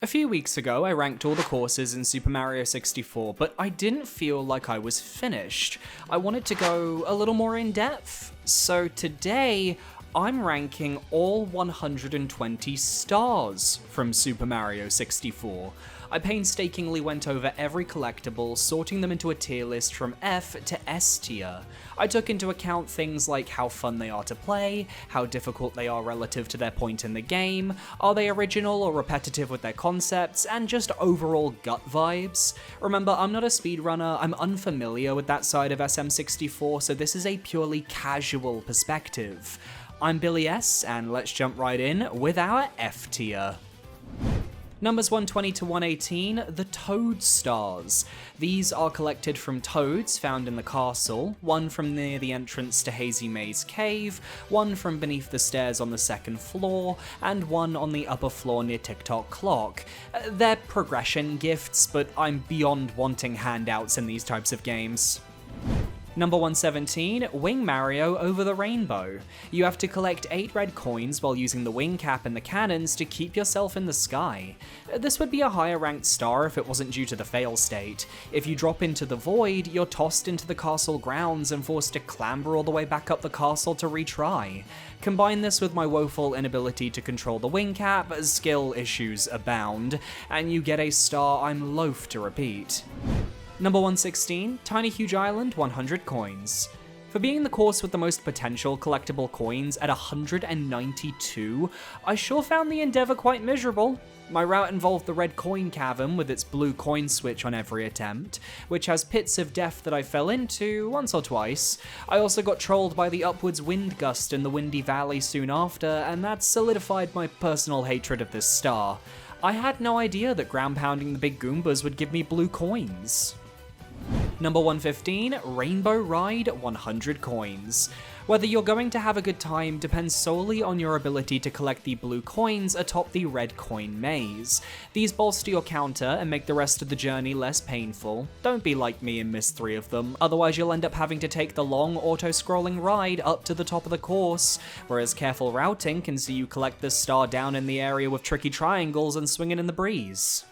A few weeks ago, I ranked all the courses in Super Mario 64, but I didn't feel like I was finished. I wanted to go a little more in depth. So today, I'm ranking all 120 stars from Super Mario 64. I painstakingly went over every collectible, sorting them into a tier list from F to S tier. I took into account things like how fun they are to play, how difficult they are relative to their point in the game, are they original or repetitive with their concepts, and just overall gut vibes. Remember, I'm not a speedrunner, I'm unfamiliar with that side of SM64, so this is a purely casual perspective. I'm Billy S, and let's jump right in with our F tier. Numbers 120 to 118, the Toad Stars. These are collected from toads found in the castle, one from near the entrance to Hazy Maze Cave, one from beneath the stairs on the second floor, and one on the upper floor near Tick-Tock Clock. They're progression gifts, but I'm beyond wanting handouts in these types of games. Number 117, Wing Mario Over the Rainbow. You have to collect 8 red coins while using the wing cap and the cannons to keep yourself in the sky. This would be a higher ranked star if it wasn't due to the fail state. If you drop into the void, you're tossed into the castle grounds and forced to clamber all the way back up the castle to retry. Combine this with my woeful inability to control the wing cap, skill issues abound, and you get a star I'm loath to repeat. Number 116, Tiny Huge Island 100 coins. For being the course with the most potential collectible coins at 192, I sure found the endeavor quite miserable. My route involved the red coin cavern with its blue coin switch on every attempt, which has pits of death that I fell into once or twice. I also got trolled by the upwards wind gust in the Windy Valley soon after, and that solidified my personal hatred of this star. I had no idea that ground pounding the big Goombas would give me blue coins. Number 115, Rainbow Ride 100 coins. Whether you're going to have a good time depends solely on your ability to collect the blue coins atop the red coin maze. These bolster your counter and make the rest of the journey less painful. Don't be like me and miss 3 of them, otherwise you'll end up having to take the long auto-scrolling ride up to the top of the course, whereas careful routing can see you collect this star down in the area with tricky triangles and swing it in the breeze.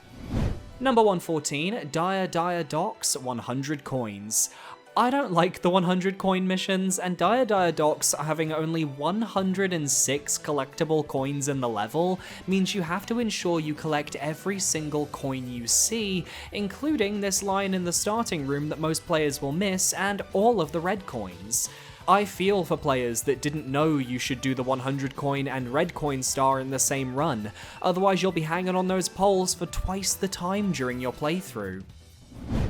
Number 114, Dire Docks 100 coins. I don't like the 100 coin missions, and Dire Docks having only 106 collectible coins in the level means you have to ensure you collect every single coin you see, including this line in the starting room that most players will miss, and all of the red coins. I feel for players that didn't know you should do the 100 coin and red coin star in the same run, otherwise you'll be hanging on those poles for twice the time during your playthrough.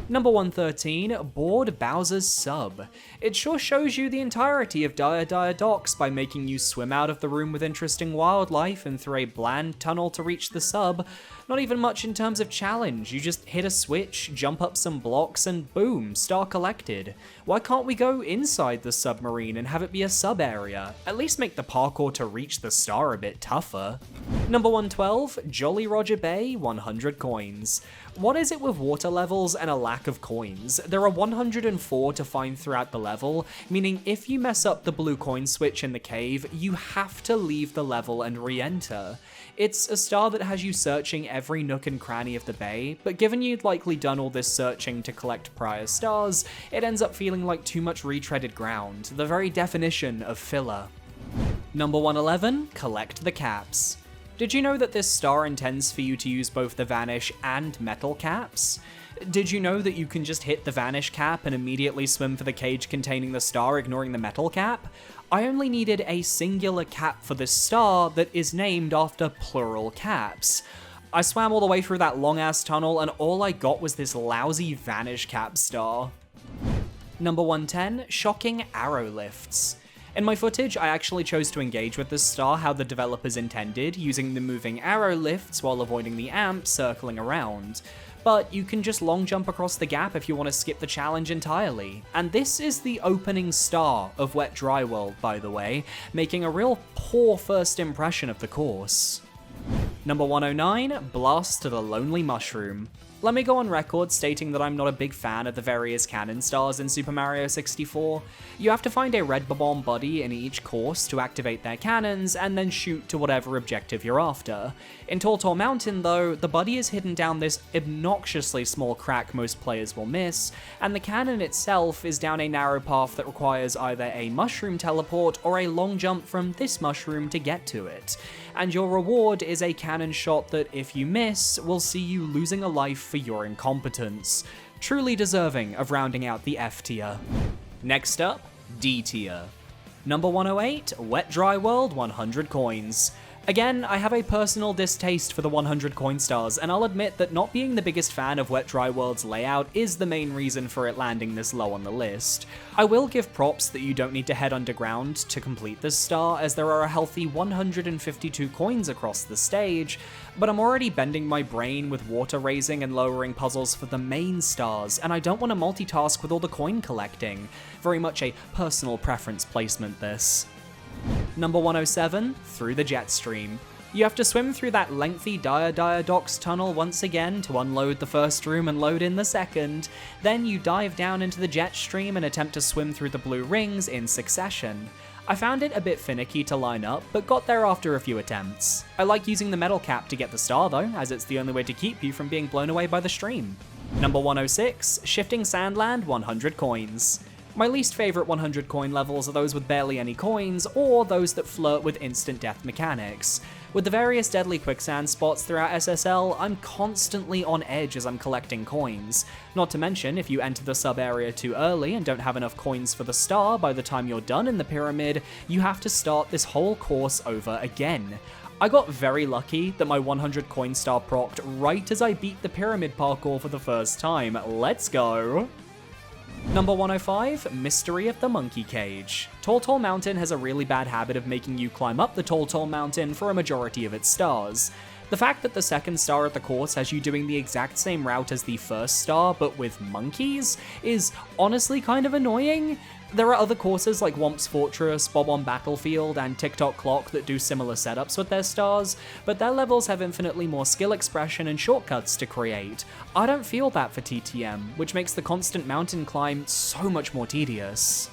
Number 113, Board Bowser's Sub. It sure shows you the entirety of Dire Docks by making you swim out of the room with interesting wildlife and through a bland tunnel to reach the sub. Not even much in terms of challenge, you just hit a switch, jump up some blocks, and boom, star collected. Why can't we go inside the submarine and have it be a sub area? At least make the parkour to reach the star a bit tougher. Number 112, Jolly Roger Bay 100 coins. What is it with water levels and a lack of coins? There are 104 to find throughout the level, meaning if you mess up the blue coin switch in the cave, you have to leave the level and re-enter. It's a star that has you searching every nook and cranny of the bay, but given you'd likely done all this searching to collect prior stars, it ends up feeling like too much retreaded ground, the very definition of filler. Number 111, Collect the Caps. Did you know that this star intends for you to use both the Vanish and Metal caps? Did you know that you can just hit the Vanish cap and immediately swim for the cage containing the star, ignoring the Metal cap? I only needed a singular cap for this star that is named after plural caps. I swam all the way through that long-ass tunnel and all I got was this lousy Vanish cap star. Number 110, Shocking Arrow Lifts. In my footage, I actually chose to engage with this star how the developers intended, using the moving arrow lifts while avoiding the amp circling around. But you can just long jump across the gap if you want to skip the challenge entirely. And this is the opening star of Wet Dry World, by the way, making a real poor first impression of the course. Number 109, Blast to the Lonely Mushroom. Let me go on record stating that I'm not a big fan of the various cannon stars in Super Mario 64. You have to find a red bomb buddy in each course to activate their cannons, and then shoot to whatever objective you're after. In Tall Mountain though, the buddy is hidden down this obnoxiously small crack most players will miss, and the cannon itself is down a narrow path that requires either a mushroom teleport or a long jump from this mushroom to get to it. And your reward is a cannon shot that, if you miss, will see you losing a life for your incompetence. Truly deserving of rounding out the F tier. Next up, D tier. Number 108, Wet Dry World 100 coins. Again, I have a personal distaste for the 100 coin stars, and I'll admit that not being the biggest fan of Wet Dry World's layout is the main reason for it landing this low on the list. I will give props that you don't need to head underground to complete this star, as there are a healthy 152 coins across the stage, but I'm already bending my brain with water raising and lowering puzzles for the main stars, and I don't want to multitask with all the coin collecting. Very much a personal preference placement, this. Number 107, Through the Jet Stream. You have to swim through that lengthy Dire Docks tunnel once again to unload the first room and load in the second. Then you dive down into the jet stream and attempt to swim through the blue rings in succession. I found it a bit finicky to line up, but got there after a few attempts. I like using the metal cap to get the star though, as it's the only way to keep you from being blown away by the stream. Number 106, Shifting Sandland 100 coins. My least favourite 100 coin levels are those with barely any coins, or those that flirt with instant death mechanics. With the various deadly quicksand spots throughout SSL, I'm constantly on edge as I'm collecting coins. Not to mention, if you enter the sub-area too early and don't have enough coins for the star by the time you're done in the pyramid, you have to start this whole course over again. I got very lucky that my 100 coin star procced right as I beat the pyramid parkour for the first time. Let's go! Number 105, Mystery of the Monkey Cage. Tall Mountain has a really bad habit of making you climb up the Tall Mountain for a majority of its stars. The fact that the second star at the course has you doing the exact same route as the first star, but with monkeys, is honestly kind of annoying. There are other courses like Womp's Fortress, Bob on Battlefield, and TikTok Clock that do similar setups with their stars, but their levels have infinitely more skill expression and shortcuts to create. I don't feel that for TTM, which makes the constant mountain climb so much more tedious.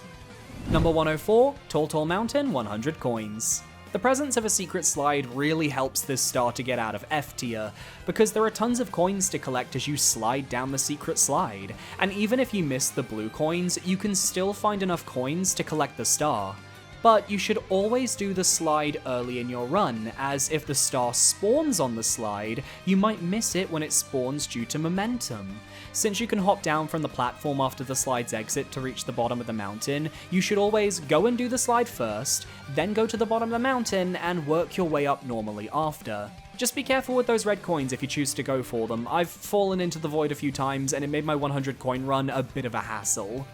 Number 104, Tall Mountain 100 coins. The presence of a secret slide really helps this star to get out of F tier, because there are tons of coins to collect as you slide down the secret slide, and even if you miss the blue coins, you can still find enough coins to collect the star. But you should always do the slide early in your run, as if the star spawns on the slide, you might miss it when it spawns due to momentum. Since you can hop down from the platform after the slide's exit to reach the bottom of the mountain, you should always go and do the slide first, then go to the bottom of the mountain and work your way up normally after. Just be careful with those red coins if you choose to go for them. I've fallen into the void a few times and it made my 100 coin run a bit of a hassle.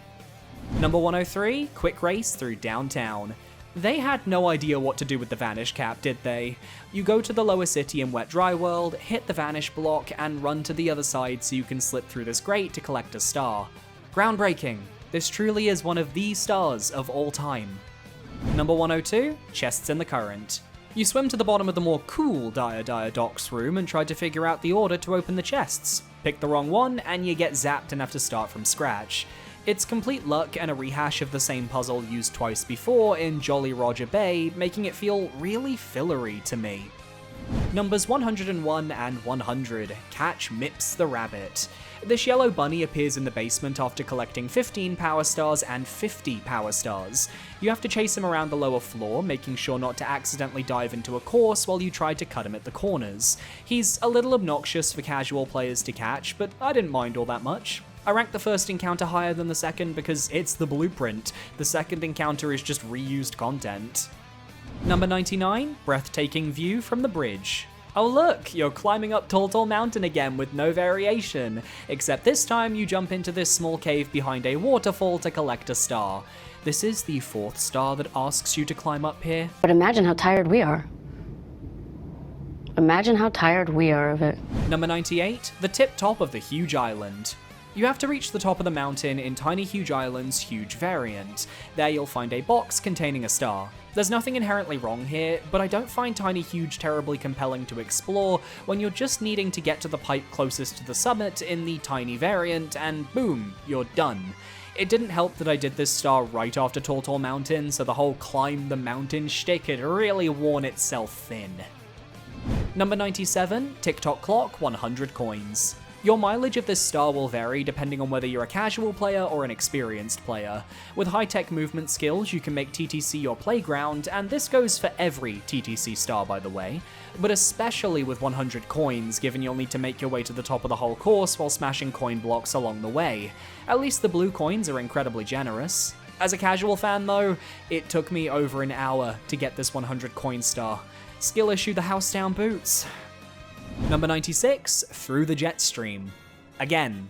Number 103, Quick Race Through Downtown. They had no idea what to do with the Vanish Cap, did they? You go to the lower city in Wet Dry World, hit the Vanish block, and run to the other side so you can slip through this grate to collect a star. Groundbreaking. This truly is one of the stars of all time. Number 102, Chests in the Current. You swim to the bottom of the more cool Dire Docks room and try to figure out the order to open the chests. Pick the wrong one, and you get zapped and have to start from scratch. It's complete luck and a rehash of the same puzzle used twice before in Jolly Roger Bay, making it feel really fillery to me. Numbers 101 and 100, Catch Mips the Rabbit. This yellow bunny appears in the basement after collecting 15 power stars and 50 power stars. You have to chase him around the lower floor, making sure not to accidentally dive into a course while you try to cut him at the corners. He's a little obnoxious for casual players to catch, but I didn't mind all that much. I ranked the first encounter higher than the second because it's the blueprint. The second encounter is just reused content. Number 99, Breathtaking View from the Bridge. Oh look, you're climbing up Tall Mountain again with no variation, except this time you jump into this small cave behind a waterfall to collect a star. This is the 4th star that asks you to climb up here. But imagine how tired we are. Imagine how tired we are of it. Number 98, the tip top of the huge island. You have to reach the top of the mountain in Tiny Huge Island's huge variant. There you'll find a box containing a star. There's nothing inherently wrong here, but I don't find Tiny Huge terribly compelling to explore when you're just needing to get to the pipe closest to the summit in the tiny variant, and boom, you're done. It didn't help that I did this star right after Tall Mountain, so the whole climb the mountain shtick had really worn itself thin. Number 97, TikTok Clock, 100 coins. Your mileage of this star will vary depending on whether you're a casual player or an experienced player. With high-tech movement skills, you can make TTC your playground, and this goes for every TTC star, by the way, but especially with 100 coins, given you'll need to make your way to the top of the whole course while smashing coin blocks along the way. At least the blue coins are incredibly generous. As a casual fan though, it took me over an hour to get this 100 coin star. Skill issue the house down boots. Number 96, Through the Jet Stream. Again,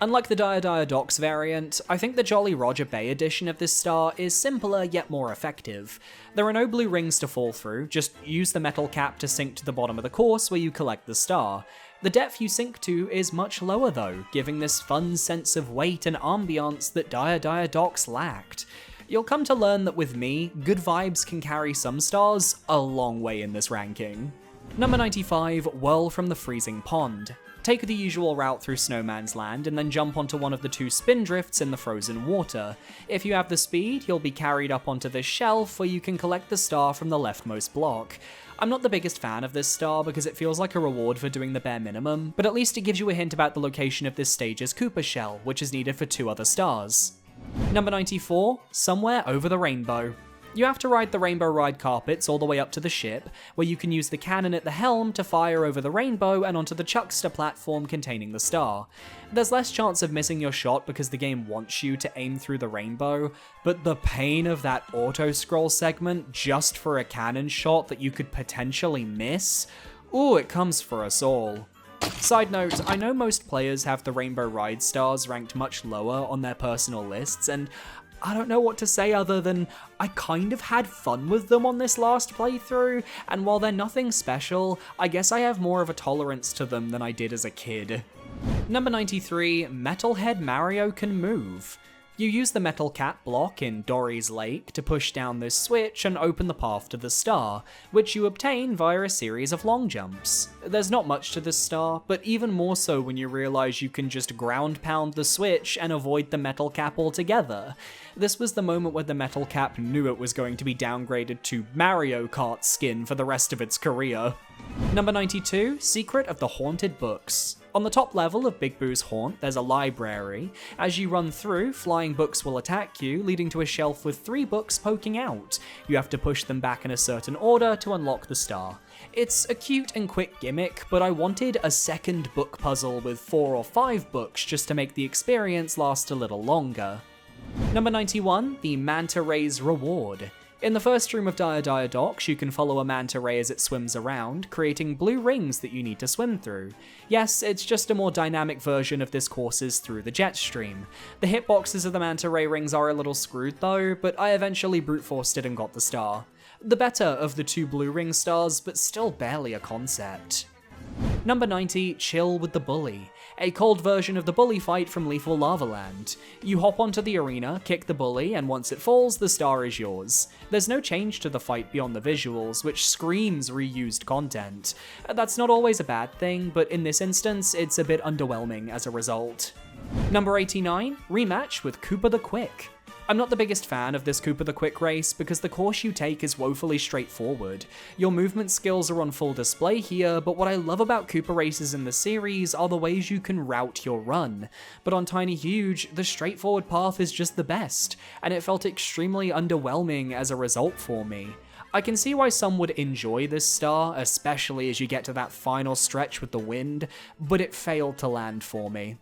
unlike the Dire Docks variant, I think the Jolly Roger Bay edition of this star is simpler yet more effective. There are no blue rings to fall through, just use the metal cap to sink to the bottom of the course where you collect the star. The depth you sink to is much lower though, giving this fun sense of weight and ambiance that Dire Docks lacked. You'll come to learn that with me, good vibes can carry some stars a long way in this ranking. Number 95, Whirl from the Freezing Pond. Take the usual route through Snowman's Land and then jump onto one of the 2 spindrifts in the frozen water. If you have the speed, you'll be carried up onto this shelf where you can collect the star from the leftmost block. I'm not the biggest fan of this star because it feels like a reward for doing the bare minimum, but at least it gives you a hint about the location of this stage's Koopa shell, which is needed for 2 other stars. Number 94, Somewhere Over the Rainbow. You have to ride the rainbow ride carpets all the way up to the ship, where you can use the cannon at the helm to fire over the rainbow and onto the chuckster platform containing the star. There's less chance of missing your shot because the game wants you to aim through the rainbow, but the pain of that auto-scroll segment just for a cannon shot that you could potentially miss, ooh, it comes for us all. Side note, I know most players have the Rainbow Ride stars ranked much lower on their personal lists, and I don't know what to say other than I kind of had fun with them on this last playthrough, and while they're nothing special, I guess I have more of a tolerance to them than I did as a kid. Number 93, Metalhead Mario Can Move. You use the metal cap block in Dory's Lake to push down this switch and open the path to the star, which you obtain via a series of long jumps. There's not much to this star, but even more so when you realize you can just ground pound the switch and avoid the metal cap altogether. This was the moment where the metal cap knew it was going to be downgraded to Mario Kart skin for the rest of its career. Number 92, Secret of the Haunted Books. On the top level of Big Boo's haunt, there's a library. As you run through, flying books will attack you, leading to a shelf with 3 books poking out. You have to push them back in a certain order to unlock the star. It's a cute and quick gimmick, but I wanted a second book puzzle with 4 or 5 books just to make the experience last a little longer. Number 91, the Manta Ray's Reward. In the first room of Dire Docks, you can follow a manta ray as it swims around, creating blue rings that you need to swim through. Yes, it's just a more dynamic version of this course's Through the Jet Stream. The hitboxes of the manta ray rings are a little screwed though, but I eventually brute forced it and got the star. The better of the 2 blue ring stars, but still barely a concept. Number 90, Chill with the Bully. A cold version of the bully fight from Lethal Lava Land. You hop onto the arena, kick the bully, and once it falls, the star is yours. There's no change to the fight beyond the visuals, which screams reused content. That's not always a bad thing, but in this instance, it's a bit underwhelming as a result. Number 89, Rematch with Koopa the Quick. I'm not the biggest fan of this Koopa the Quick race because the course you take is woefully straightforward. Your movement skills are on full display here, but what I love about Koopa races in the series are the ways you can route your run. But on Tiny Huge, the straightforward path is just the best, and it felt extremely underwhelming as a result for me. I can see why some would enjoy this star, especially as you get to that final stretch with the wind, but it failed to land for me.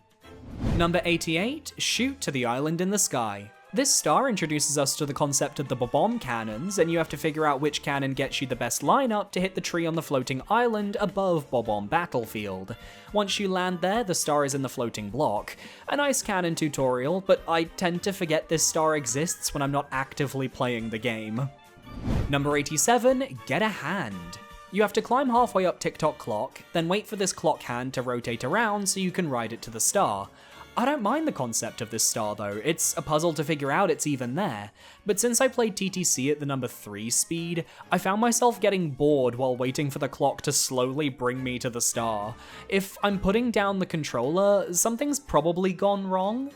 Number 88, Shoot to the Island in the Sky. This star introduces us to the concept of the bomb cannons, and you have to figure out which cannon gets you the best lineup to hit the tree on the floating island above Bob-omb Battlefield. Once you land there, the star is in the floating block. A nice cannon tutorial, but I tend to forget this star exists when I'm not actively playing the game. Number 87, Get a Hand. You have to climb halfway up TikTok Clock, then wait for this clock hand to rotate around so you can ride it to the star. I don't mind the concept of this star though, it's a puzzle to figure out it's even there, but since I played TTC at the number 3 speed, I found myself getting bored while waiting for the clock to slowly bring me to the star. If I'm putting down the controller, something's probably gone wrong.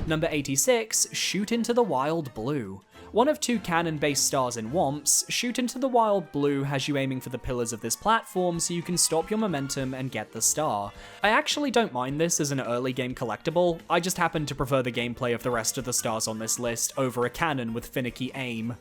Number 86, Shoot into the Wild Blue. One of 2 cannon-based stars in Whomps, Shoot into the Wild Blue has you aiming for the pillars of this platform so you can stop your momentum and get the star. I actually don't mind this as an early game collectible, I just happen to prefer the gameplay of the rest of the stars on this list over a cannon with finicky aim.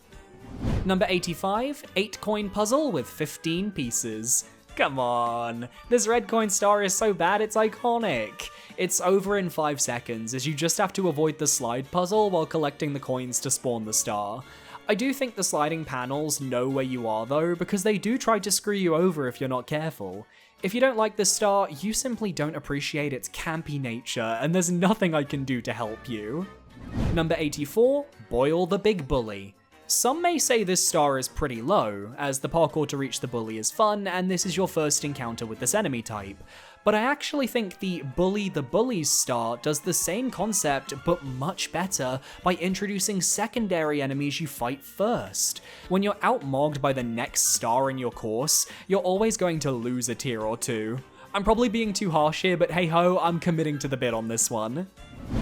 Number 85, 8 coin puzzle with 15 pieces. Come on, this red coin star is so bad it's iconic. It's over in 5 seconds, as you just have to avoid the slide puzzle while collecting the coins to spawn the star. I do think the sliding panels know where you are though, because they do try to screw you over if you're not careful. If you don't like this star, you simply don't appreciate its campy nature, and there's nothing I can do to help you. Number 84, Boil the Big Bully. Some may say this star is pretty low, as the parkour to reach the bully is fun, and this is your first encounter with this enemy type. But I actually think the Bully the Bullies star does the same concept, but much better, by introducing secondary enemies you fight first. When you're outmogged by the next star in your course, you're always going to lose a tier or 2. I'm probably being too harsh here, but hey ho, I'm committing to the bit on this one.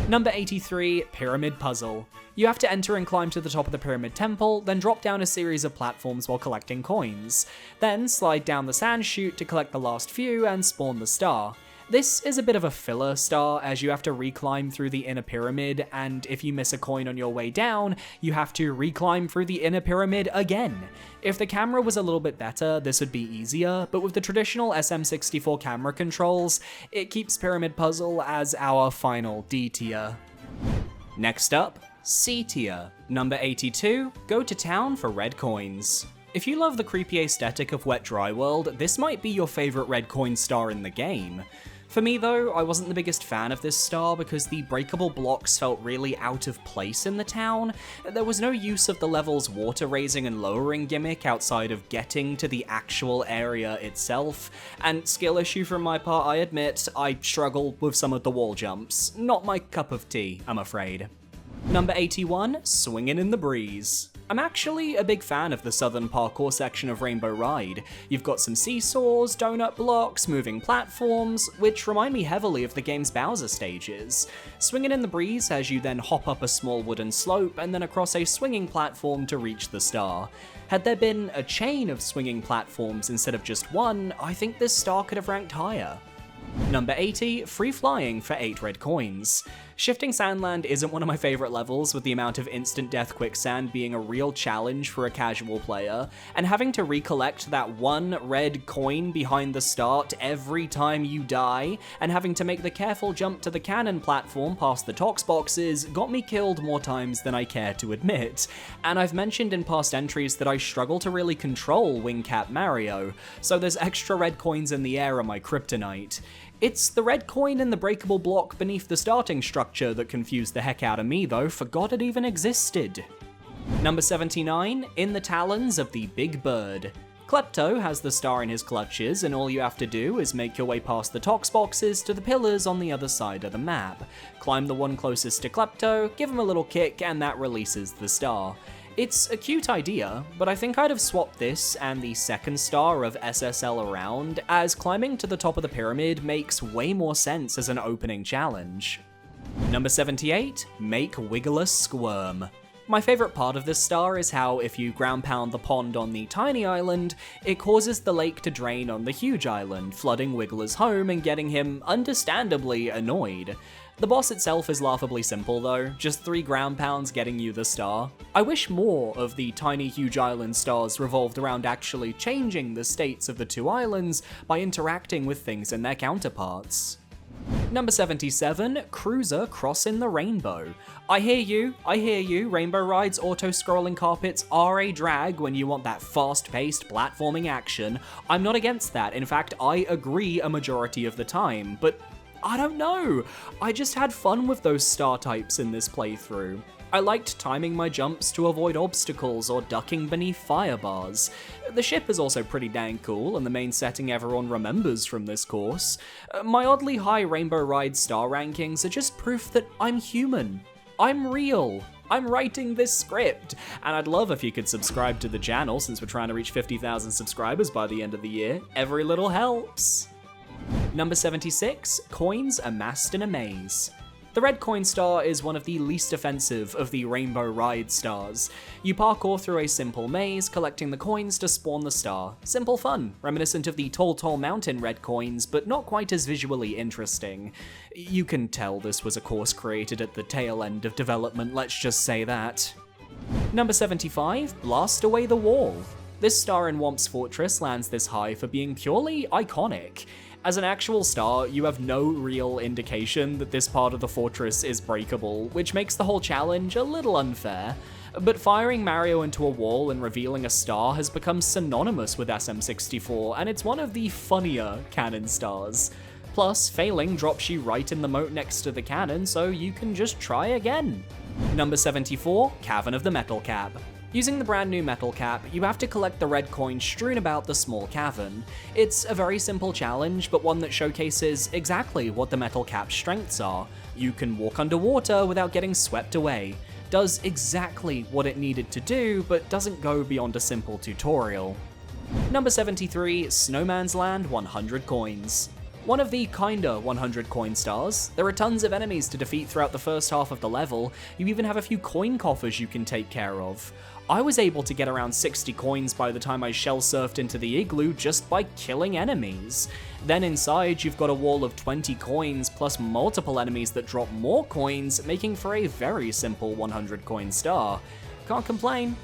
Number 83, Pyramid Puzzle. You have to enter and climb to the top of the Pyramid Temple, then drop down a series of platforms while collecting coins. Then slide down the sand chute to collect the last few and spawn the star. This is a bit of a filler star, as you have to reclimb through the inner pyramid, and if you miss a coin on your way down, you have to reclimb through the inner pyramid again. If the camera was a little bit better, this would be easier, but with the traditional SM64 camera controls, it keeps Pyramid Puzzle as our final D tier. Next up, C tier. Number 82, Go to Town for Red Coins. If you love the creepy aesthetic of Wet Dry World, this might be your favorite red coin star in the game. For me though, I wasn't the biggest fan of this star because the breakable blocks felt really out of place in the town. There was no use of the level's water raising and lowering gimmick outside of getting to the actual area itself, and skill issue from my part, I admit, I struggled with some of the wall jumps. Not my cup of tea, I'm afraid. Number 81, Swingin' in the Breeze. I'm actually a big fan of the southern parkour section of Rainbow Ride. You've got some seesaws, donut blocks, moving platforms, which remind me heavily of the game's Bowser stages. Swingin' in the Breeze has you then hop up a small wooden slope and then across a swinging platform to reach the star. Had there been a chain of swinging platforms instead of just one, I think this star could have ranked higher. Number 80, Free Flying for 8 red coins. Shifting Sandland isn't one of my favourite levels, with the amount of instant death quicksand being a real challenge for a casual player, and having to recollect that one red coin behind the start every time you die, and having to make the careful jump to the cannon platform past the tox boxes got me killed more times than I care to admit. And I've mentioned in past entries that I struggle to really control Wingcat Mario, so those extra red coins in the air are my kryptonite. It's the red coin and the breakable block beneath the starting structure that confused the heck out of me though, forgot it even existed. Number 79, In the Talons of the Big Bird. Klepto has the star in his clutches, and all you have to do is make your way past the tox boxes to the pillars on the other side of the map. Climb the one closest to Klepto, give him a little kick, and that releases the star. It's a cute idea, but I think I'd have swapped this and the second star of SSL around, as climbing to the top of the pyramid makes way more sense as an opening challenge. Number 78, Make Wigglers Squirm. My favourite part of this star is how if you ground pound the pond on the tiny island, it causes the lake to drain on the huge island, flooding Wiggler's home and getting him understandably annoyed. The boss itself is laughably simple though, just 3 ground pounds getting you the star. I wish more of the tiny huge island stars revolved around actually changing the states of the 2 islands by interacting with things in their counterparts. Number 77, Cruiser Crossing the Rainbow. I hear you, Rainbow Ride's auto-scrolling carpets are a drag when you want that fast-paced platforming action. I'm not against that, in fact I agree a majority of the time, but I don't know, I just had fun with those star types in this playthrough. I liked timing my jumps to avoid obstacles or ducking beneath fire bars. The ship is also pretty dang cool and the main setting everyone remembers from this course. My oddly high Rainbow Ride star rankings are just proof that I'm human. I'm real. I'm writing this script, and I'd love if you could subscribe to the channel since we're trying to reach 50,000 subscribers by the end of the year. Every little helps. Number 76, coins amassed in a maze. The red coin star is one of the least offensive of the Rainbow Ride stars. You parkour through a simple maze, collecting the coins to spawn the star. Simple fun, reminiscent of the Tall Mountain red coins, but not quite as visually interesting. You can tell this was a course created at the tail end of development, let's just say that. Number 75, blast away the wall. This star in Whomp's Fortress lands this high for being purely iconic. As an actual star, you have no real indication that this part of the fortress is breakable, which makes the whole challenge a little unfair. But firing Mario into a wall and revealing a star has become synonymous with SM64, and it's one of the funnier cannon stars. Plus, failing drops you right in the moat next to the cannon, so you can just try again. Number 74, Cavern of the Metal Cap. Using the brand new metal cap, you have to collect the red coins strewn about the small cavern. It's a very simple challenge, but one that showcases exactly what the metal cap's strengths are. You can walk underwater without getting swept away. Does exactly what it needed to do, but doesn't go beyond a simple tutorial. Number 73, Snowman's Land 100 coins. One of the kinda 100 coin stars. There are tons of enemies to defeat throughout the first half of the level. You even have a few coin coffers you can take care of. I was able to get around 60 coins by the time I shell surfed into the igloo just by killing enemies. Then inside you've got a wall of 20 coins plus multiple enemies that drop more coins, making for a very simple 100 coin star. Can't complain.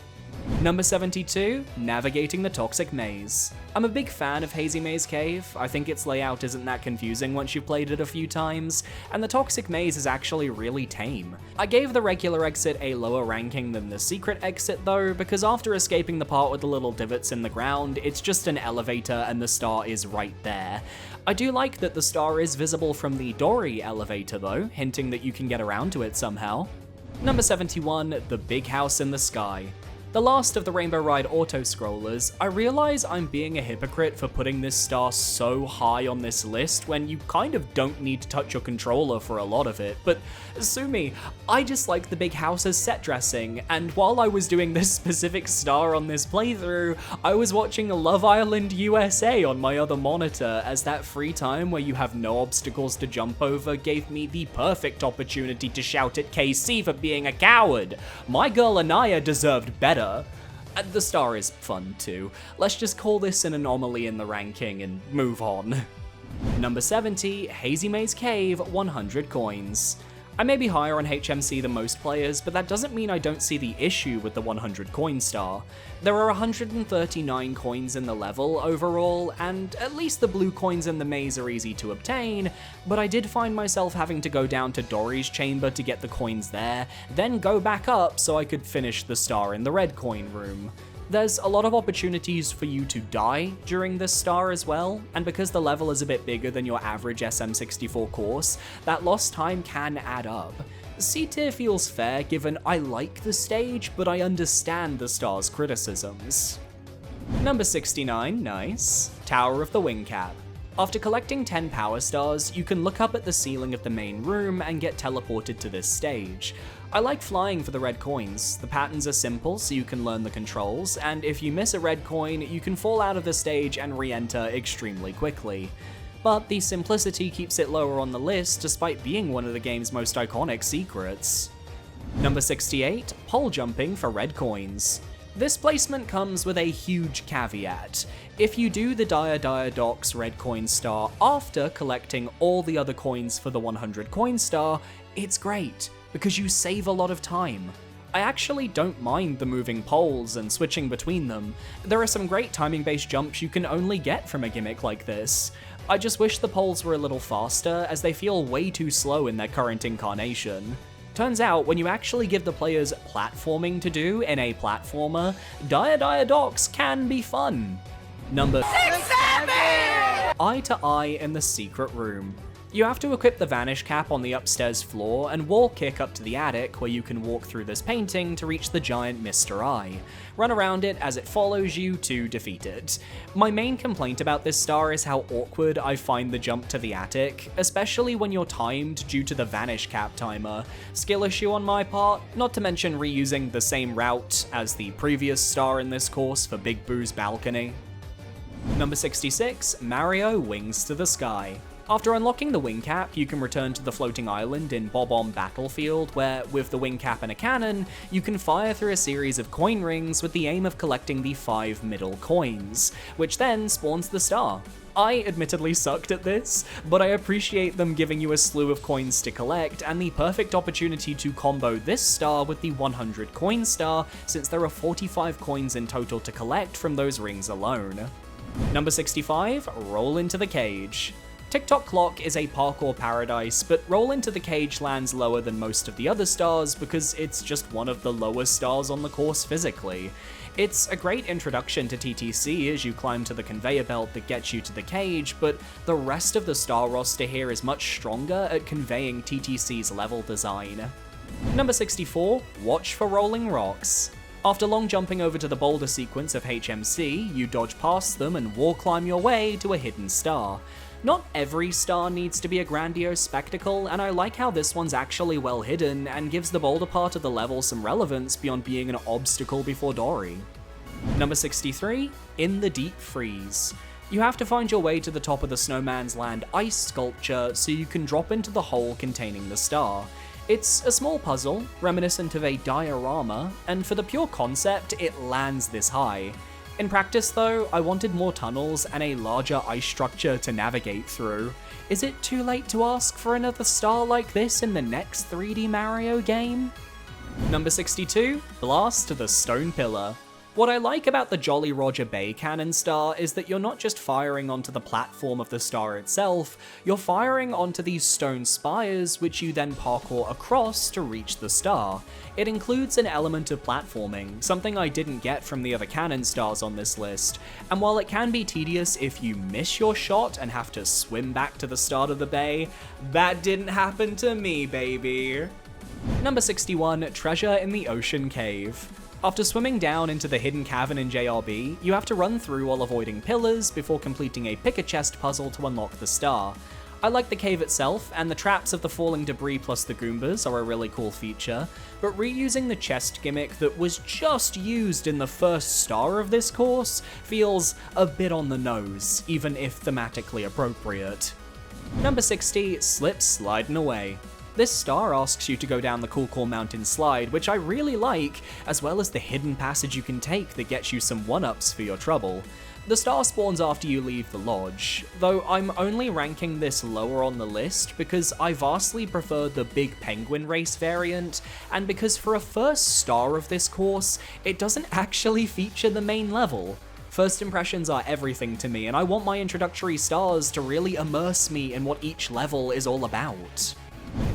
Number 72, Navigating the Toxic Maze. I'm a big fan of Hazy Maze Cave. I think its layout isn't that confusing once you've played it a few times, and the Toxic Maze is actually really tame. I gave the regular exit a lower ranking than the secret exit though, because after escaping the part with the little divots in the ground, it's just an elevator and the star is right there. I do like that the star is visible from the Dory elevator though, hinting that you can get around to it somehow. Number 71, The Big House in the Sky. The last of the Rainbow Ride auto-scrollers, I realize I'm being a hypocrite for putting this star so high on this list when you kind of don't need to touch your controller for a lot of it, but sue me, I just like the big house as set dressing, and while I was doing this specific star on this playthrough, I was watching Love Island USA on my other monitor, as that free time where you have no obstacles to jump over gave me the perfect opportunity to shout at KC for being a coward. My girl Anaya deserved better. The star is fun too. Let's just call this an anomaly in the ranking and move on. Number 70, Hazy Maze Cave, 100 coins. I may be higher on HMC than most players, but that doesn't mean I don't see the issue with the 100 coin star. There are 139 coins in the level overall, and at least the blue coins in the maze are easy to obtain, but I did find myself having to go down to Dory's chamber to get the coins there, then go back up so I could finish the star in the red coin room. There's a lot of opportunities for you to die during this star as well, and because the level is a bit bigger than your average SM64 course, that lost time can add up. C tier feels fair given I like the stage, but I understand the star's criticisms. Number 69, nice, Tower of the Wing Cap. After collecting 10 power stars, you can look up at the ceiling of the main room and get teleported to this stage. I like flying for the red coins. The patterns are simple so you can learn the controls, and if you miss a red coin, you can fall out of the stage and re-enter extremely quickly. But the simplicity keeps it lower on the list despite being one of the game's most iconic secrets. Number 68, pole jumping for red coins. This placement comes with a huge caveat. If you do the Dire Docks red coin star after collecting all the other coins for the 100 coin star, it's great, because you save a lot of time. I actually don't mind the moving poles and switching between them. There are some great timing-based jumps you can only get from a gimmick like this. I just wish the poles were a little faster, as they feel way too slow in their current incarnation. Turns out, when you actually give the players platforming to do in a platformer, Dire Docks can be fun. Number 67! Eye to Eye in the Secret Room. You have to equip the vanish cap on the upstairs floor and wall kick up to the attic where you can walk through this painting to reach the giant Mr. Eye. Run around it as it follows you to defeat it. My main complaint about this star is how awkward I find the jump to the attic, especially when you're timed due to the vanish cap timer. Skill issue on my part, not to mention reusing the same route as the previous star in this course for Big Boo's balcony. Number 66, Mario Wings to the Sky. After unlocking the wing cap, you can return to the floating island in Bob-omb Battlefield, where, with the wing cap and a cannon, you can fire through a series of coin rings with the aim of collecting the 5 middle coins, which then spawns the star. I admittedly sucked at this, but I appreciate them giving you a slew of coins to collect, and the perfect opportunity to combo this star with the 100 coin star, since there are 45 coins in total to collect from those rings alone. Number 65, Roll into the Cage. Tick-Tock Clock is a parkour paradise, but Roll into the Cage lands lower than most of the other stars because it's just one of the lowest stars on the course physically. It's a great introduction to TTC as you climb to the conveyor belt that gets you to the cage, but the rest of the star roster here is much stronger at conveying TTC's level design. Number 64, Watch for Rolling Rocks. After long jumping over to the boulder sequence of HMC, you dodge past them and wall climb your way to a hidden star. Not every star needs to be a grandiose spectacle, and I like how this one's actually well hidden and gives the boulder part of the level some relevance beyond being an obstacle before Dory. Number 63, In the Deep Freeze. You have to find your way to the top of the Snowman's Land ice sculpture so you can drop into the hole containing the star. It's a small puzzle, reminiscent of a diorama, and for the pure concept, it lands this high. In practice though, I wanted more tunnels and a larger ice structure to navigate through. Is it too late to ask for another star like this in the next 3D Mario game? Number 62, Blast the Stone Pillar. What I like about the Jolly Roger Bay cannon star is that you're not just firing onto the platform of the star itself, you're firing onto these stone spires which you then parkour across to reach the star. It includes an element of platforming, something I didn't get from the other cannon stars on this list, and while it can be tedious if you miss your shot and have to swim back to the start of the bay, that didn't happen to me, baby. Number 61, Treasure in the Ocean Cave. After swimming down into the hidden cavern in JRB, you have to run through while avoiding pillars before completing a pick-a-chest puzzle to unlock the star. I like the cave itself, and the traps of the falling debris plus the Goombas are a really cool feature, but reusing the chest gimmick that was just used in the first star of this course feels a bit on the nose, even if thematically appropriate. Number 60, Slip Slidin' Away. This star asks you to go down the Cool Mountain slide, which I really like, as well as the hidden passage you can take that gets you some 1-ups for your trouble. The star spawns after you leave the lodge, though I'm only ranking this lower on the list because I vastly prefer the Big Penguin Race variant, and because for a first star of this course, it doesn't actually feature the main level. First impressions are everything to me, and I want my introductory stars to really immerse me in what each level is all about.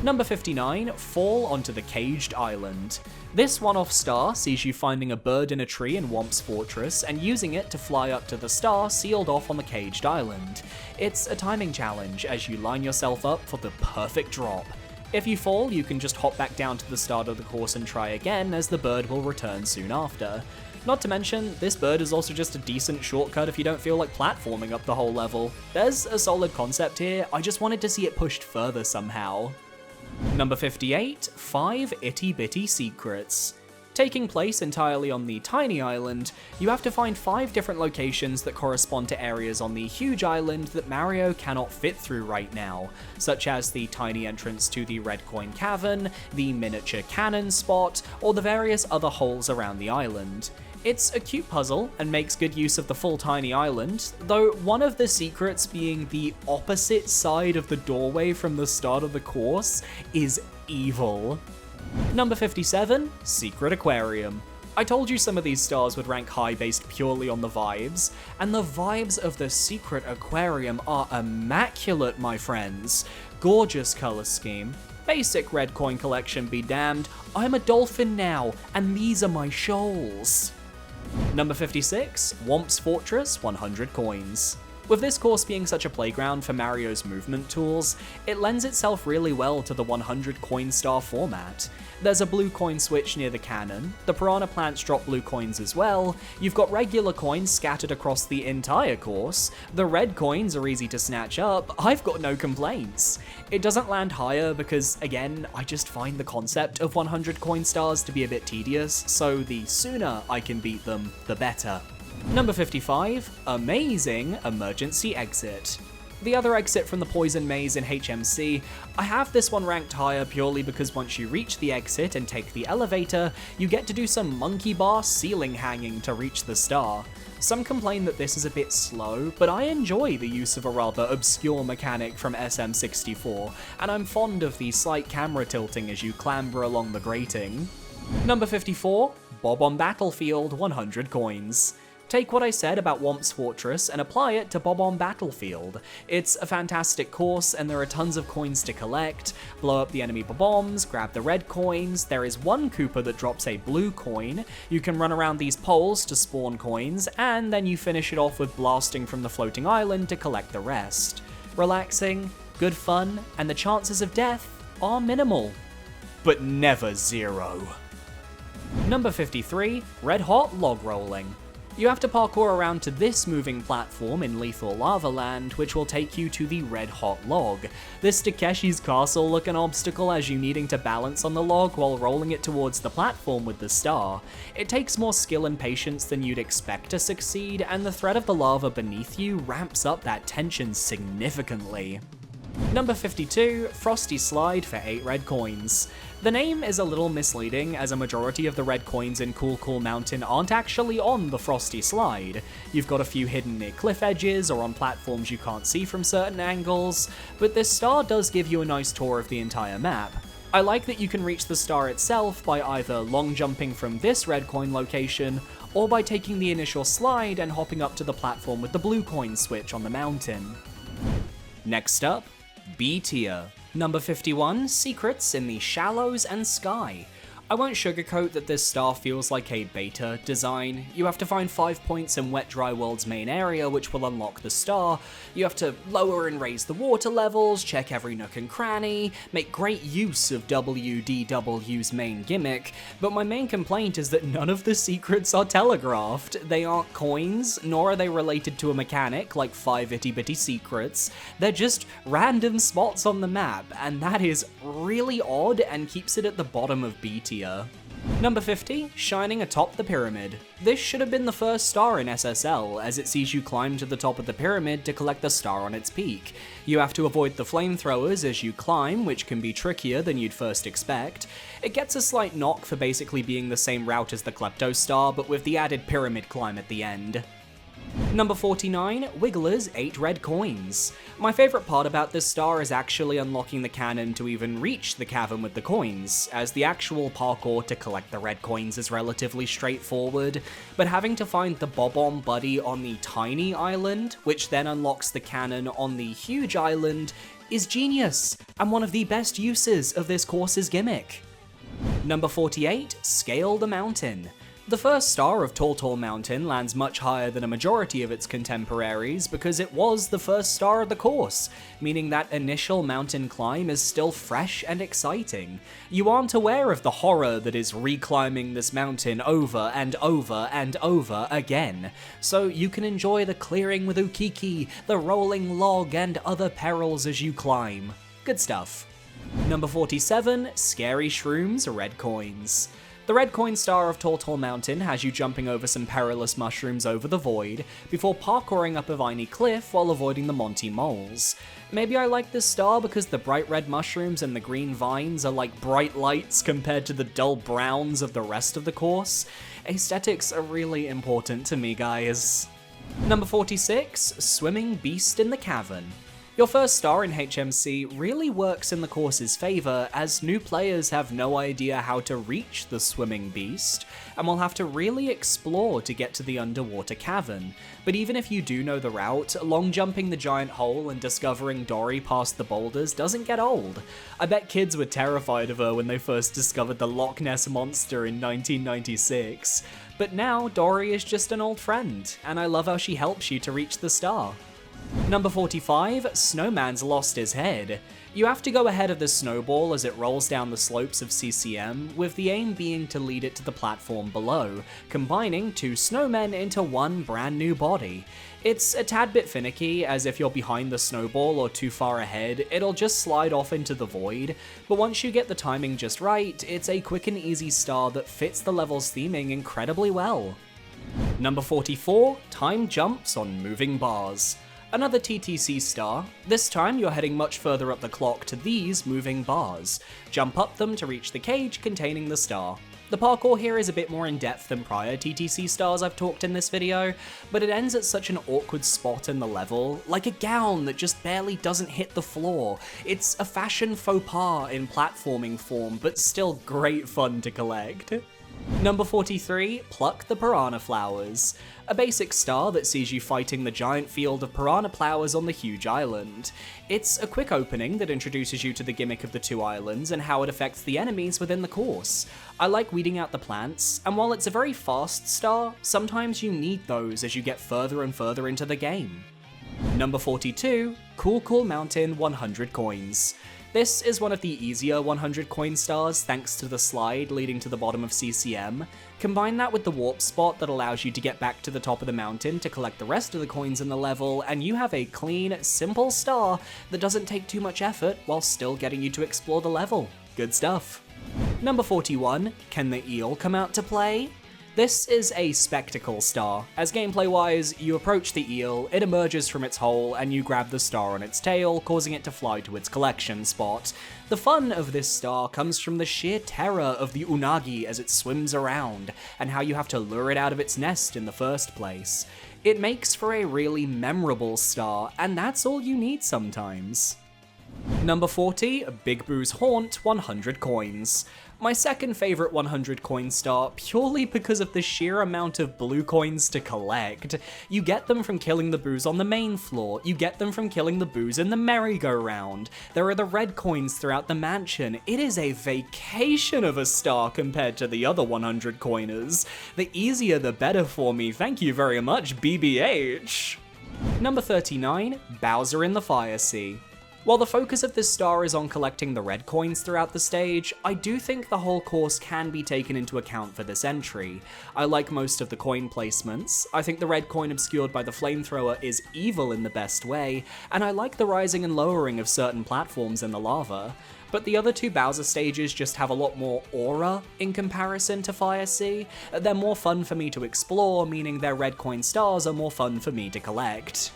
Number 59, Fall onto the Caged Island. This one-off star sees you finding a bird in a tree in Whomp's Fortress and using it to fly up to the star sealed off on the Caged Island. It's a timing challenge as you line yourself up for the perfect drop. If you fall, you can just hop back down to the start of the course and try again, as the bird will return soon after. Not to mention, this bird is also just a decent shortcut if you don't feel like platforming up the whole level. There's a solid concept here, I just wanted to see it pushed further somehow. Number 58, 5 Itty Bitty Secrets. Taking place entirely on the tiny island, you have to find 5 different locations that correspond to areas on the huge island that Mario cannot fit through right now, such as the tiny entrance to the Red Coin Cavern, the miniature cannon spot, or the various other holes around the island. It's a cute puzzle and makes good use of the full tiny island, though one of the secrets being the opposite side of the doorway from the start of the course is evil. Number 57, Secret Aquarium. I told you some of these stars would rank high based purely on the vibes, and the vibes of the Secret Aquarium are immaculate, my friends. Gorgeous color scheme. Basic red coin collection be damned, I'm a dolphin now, and these are my shoals. Number 56, Whomp's Fortress, 100 coins. With this course being such a playground for Mario's movement tools, it lends itself really well to the 100 coin star format. There's a blue coin switch near the cannon, the piranha plants drop blue coins as well, you've got regular coins scattered across the entire course, the red coins are easy to snatch up, I've got no complaints. It doesn't land higher because, again, I just find the concept of 100 coin stars to be a bit tedious, so the sooner I can beat them, the better. Number 55, Amazing Emergency Exit. The other exit from the Poison Maze in HMC, I have this one ranked higher purely because once you reach the exit and take the elevator, you get to do some monkey bar ceiling hanging to reach the star. Some complain that this is a bit slow, but I enjoy the use of a rather obscure mechanic from SM64, and I'm fond of the slight camera tilting as you clamber along the grating. Number 54, Bob on Battlefield 100 coins. Take what I said about Womp's Fortress and apply it to Bob on Battlefield. It's a fantastic course and there are tons of coins to collect. Blow up the enemy bombs, grab the red coins, there is one Koopa that drops a blue coin, you can run around these poles to spawn coins, and then you finish it off with blasting from the floating island to collect the rest. Relaxing, good fun, and the chances of death are minimal. But never zero. Number 53, Red Hot Log Rolling. You have to parkour around to this moving platform in Lethal Lava Land, which will take you to the Red Hot Log. This Takeshi's Castle looking obstacle as you needing to balance on the log while rolling it towards the platform with the star. It takes more skill and patience than you'd expect to succeed, and the threat of the lava beneath you ramps up that tension significantly. Number 52, Frosty Slide for 8 red coins. The name is a little misleading, as a majority of the red coins in Cool Cool Mountain aren't actually on the Frosty Slide. You've got a few hidden near cliff edges or on platforms you can't see from certain angles, but this star does give you a nice tour of the entire map. I like that you can reach the star itself by either long jumping from this red coin location, or by taking the initial slide and hopping up to the platform with the blue coin switch on the mountain. Next up, B tier. Number 51, Secrets in the Shallows and Sky. I won't sugarcoat that this star feels like a beta design. You have to find 5 points in Wet Dry World's main area which will unlock the star. You have to lower and raise the water levels, check every nook and cranny, make great use of WDW's main gimmick, but my main complaint is that none of the secrets are telegraphed. They aren't coins, nor are they related to a mechanic like 5 itty bitty secrets. They're just random spots on the map, and that is really odd and keeps it at the bottom of B tier. Number 50, Shining Atop the Pyramid. This should have been the first star in SSL, as it sees you climb to the top of the pyramid to collect the star on its peak. You have to avoid the flamethrowers as you climb, which can be trickier than you'd first expect. It gets a slight knock for basically being the same route as the Klepto star, but with the added pyramid climb at the end. Number 49, Wiggler's 8 red coins. My favourite part about this star is actually unlocking the cannon to even reach the cavern with the coins, as the actual parkour to collect the red coins is relatively straightforward, but having to find the Bob-omb buddy on the tiny island, which then unlocks the cannon on the huge island, is genius, and one of the best uses of this course's gimmick. Number 48, Scale the Mountain. The first star of Tall Tall Mountain lands much higher than a majority of its contemporaries because it was the first star of the course, meaning that initial mountain climb is still fresh and exciting. You aren't aware of the horror that is reclimbing this mountain over and over and over again, so you can enjoy the clearing with Ukiki, the rolling log, and other perils as you climb. Good stuff. Number 47, Scary Shrooms red coins. The red coin star of Tall Tall Mountain has you jumping over some perilous mushrooms over the void, before parkouring up a viney cliff while avoiding the Monty moles. Maybe I like this star because the bright red mushrooms and the green vines are like bright lights compared to the dull browns of the rest of the course. Aesthetics are really important to me, guys. Number 46, Swimming Beast in the Cavern. Your first star in HMC really works in the course's favour, as new players have no idea how to reach the swimming beast, and will have to really explore to get to the underwater cavern. But even if you do know the route, long jumping the giant hole and discovering Dory past the boulders doesn't get old. I bet kids were terrified of her when they first discovered the Loch Ness Monster in 1996. But now, Dory is just an old friend, and I love how she helps you to reach the star. Number 45, Snowman's lost his head. You have to go ahead of the snowball as it rolls down the slopes of CCM, with the aim being to lead it to the platform below, combining 2 snowmen into one brand new body. It's a tad bit finicky, as if you're behind the snowball or too far ahead, it'll just slide off into the void, but once you get the timing just right, it's a quick and easy star that fits the level's theming incredibly well. Number 44, Time Jumps on Moving Bars. Another TTC star. This time you're heading much further up the clock to these moving bars. Jump up them to reach the cage containing the star. The parkour here is a bit more in depth than prior TTC stars I've talked in this video, but it ends at such an awkward spot in the level, like a gown that just barely doesn't hit the floor. It's a fashion faux pas in platforming form, but still great fun to collect. Number 43, Pluck the Piranha Flowers. A basic star that sees you fighting the giant field of piranha flowers on the huge island. It's a quick opening that introduces you to the gimmick of the 2 islands and how it affects the enemies within the course. I like weeding out the plants, and while it's a very fast star, sometimes you need those as you get further and further into the game. Number 42, Cool Mountain 100 coins. This is one of the easier 100 coin stars thanks to the slide leading to the bottom of CCM. Combine that with the warp spot that allows you to get back to the top of the mountain to collect the rest of the coins in the level, and you have a clean, simple star that doesn't take too much effort while still getting you to explore the level. Good stuff. Number 41, Can the Eel Come Out to Play? This is a spectacle star. As gameplay-wise, you approach the eel, it emerges from its hole, and you grab the star on its tail, causing it to fly to its collection spot. The fun of this star comes from the sheer terror of the unagi as it swims around, and how you have to lure it out of its nest in the first place. It makes for a really memorable star, and that's all you need sometimes. Number 40, Big Boo's Haunt 100 coins. My second favourite 100 coin star purely because of the sheer amount of blue coins to collect. You get them from killing the boos on the main floor, you get them from killing the boos in the merry-go-round, there are the red coins throughout the mansion. It is a vacation of a star compared to the other 100 coiners. The easier the better for me, thank you very much, BBH! Number 39, Bowser in the Fire Sea. While the focus of this star is on collecting the red coins throughout the stage, I do think the whole course can be taken into account for this entry. I like most of the coin placements, I think the red coin obscured by the flamethrower is evil in the best way, and I like the rising and lowering of certain platforms in the lava. But the other 2 Bowser stages just have a lot more aura in comparison to Fire Sea. They're more fun for me to explore, meaning their red coin stars are more fun for me to collect.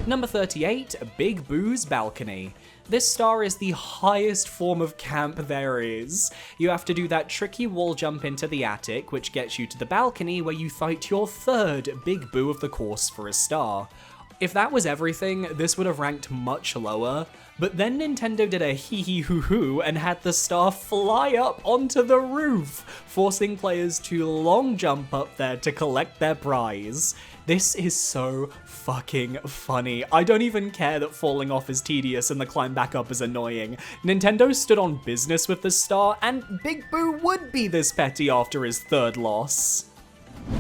Number 38, Big Boo's Balcony. This star is the highest form of camp there is. You have to do that tricky wall jump into the attic, which gets you to the balcony where you fight your 3rd Big Boo of the course for a star. If that was everything, this would have ranked much lower, but then Nintendo did a hee-hee-hoo-hoo and had the star fly up onto the roof, forcing players to long jump up there to collect their prize. This is so fucking funny. I don't even care that falling off is tedious and the climb back up is annoying. Nintendo stood on business with this star, and Big Boo would be this petty after his 3rd loss.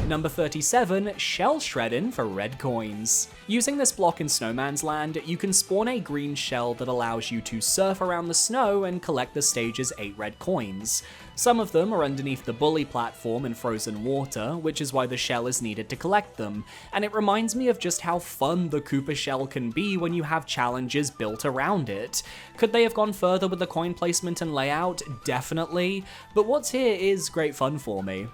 Number 37, Shell Shreddin' for red coins. Using this block in Snowman's Land, you can spawn a green shell that allows you to surf around the snow and collect the stage's 8 red coins. Some of them are underneath the bully platform in frozen water, which is why the shell is needed to collect them, and it reminds me of just how fun the Koopa shell can be when you have challenges built around it. Could they have gone further with the coin placement and layout? Definitely, but what's here is great fun for me.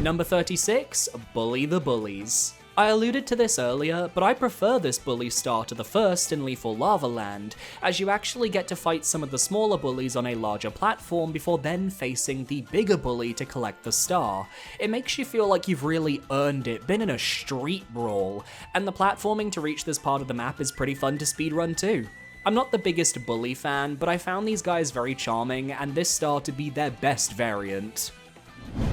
Number 36, Bully the Bullies. I alluded to this earlier, but I prefer this bully star to the first in Lethal Lava Land, as you actually get to fight some of the smaller bullies on a larger platform before then facing the bigger bully to collect the star. It makes you feel like you've really earned it, been in a street brawl, and the platforming to reach this part of the map is pretty fun to speedrun too. I'm not the biggest bully fan, but I found these guys very charming, and this star to be their best variant.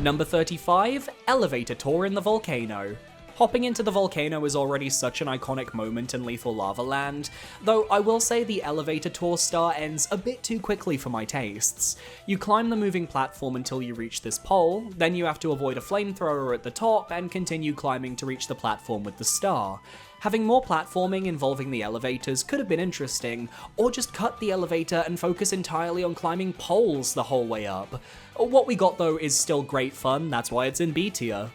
Number 35, Elevator Tour in the Volcano. Hopping into the volcano is already such an iconic moment in Lethal Lava Land, though I will say the elevator tour star ends a bit too quickly for my tastes. You climb the moving platform until you reach this pole, then you have to avoid a flamethrower at the top and continue climbing to reach the platform with the star. Having more platforming involving the elevators could have been interesting, or just cut the elevator and focus entirely on climbing poles the whole way up. What we got though is still great fun, that's why it's in B tier.